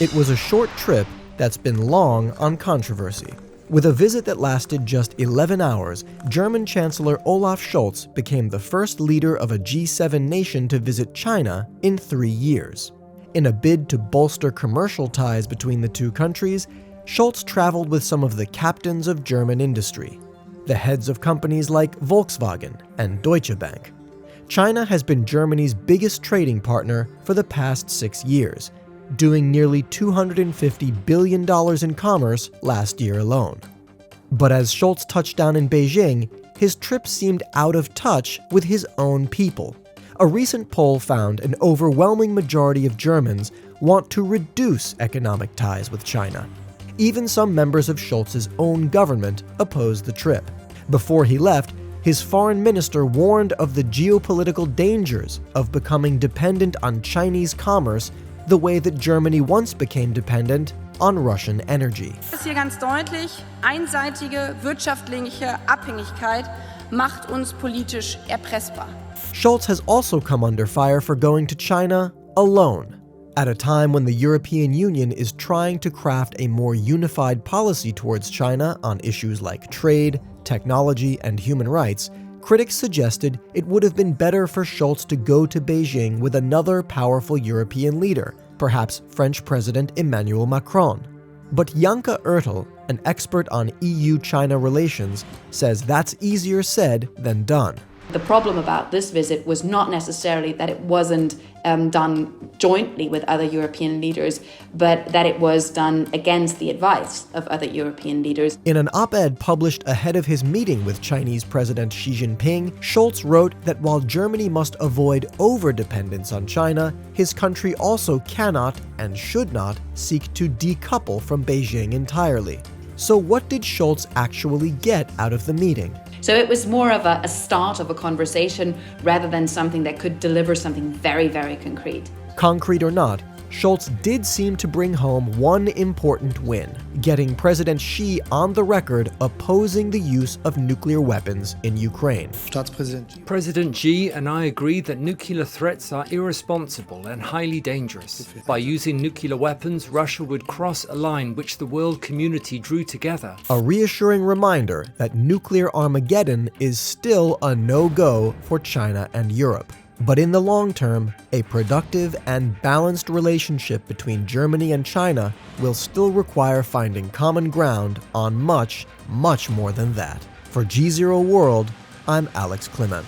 It was a short trip that's been long on controversy. With a visit that lasted just 11 hours, German Chancellor Olaf Scholz became the first leader of a G7 nation to visit China in 3 years. In a bid to bolster commercial ties between the two countries, Scholz traveled with some of the captains of German industry, the heads of companies like Volkswagen and Deutsche Bank. China has been Germany's biggest trading partner for the past 6 years, doing nearly $250 billion in commerce last year alone. But as Scholz touched down in Beijing, his trip seemed out of touch with his own people. A recent poll found an overwhelming majority of Germans want to reduce economic ties with China. Even some members of Scholz's own government opposed the trip. Before he left, his foreign minister warned of the geopolitical dangers of becoming dependent on Chinese commerce the way that Germany once became dependent on Russian energy. Das ist hier ganz deutlich, einseitige wirtschaftliche Abhängigkeit macht uns politisch erpressbar. Scholz has also come under fire for going to China alone, at a time when the European Union is trying to craft a more unified policy towards China on issues like trade, technology, and human rights. Critics suggested it would have been better for Scholz to go to Beijing with another powerful European leader, perhaps French President Emmanuel Macron. But Janka Ertel, an expert on EU-China relations, says that's easier said than done. The problem about this visit was not necessarily that it wasn't done jointly with other European leaders, but that it was done against the advice of other European leaders. In an op-ed published ahead of his meeting with Chinese President Xi Jinping, Scholz wrote that while Germany must avoid over-dependence on China, his country also cannot and should not seek to decouple from Beijing entirely. So what did Scholz actually get out of the meeting? So it was more of a start of a conversation rather than something that could deliver something very, very concrete. Concrete or not, Scholz did seem to bring home one important win, getting President Xi on the record opposing the use of nuclear weapons in Ukraine. President Xi and I agreed that nuclear threats are irresponsible and highly dangerous. By using nuclear weapons, Russia would cross a line which the world community drew together. A reassuring reminder that nuclear Armageddon is still a no-go for China and Europe. But in the long term, a productive and balanced relationship between Germany and China will still require finding common ground on much, much more than that. For GZERO World, I'm Alex Kliment.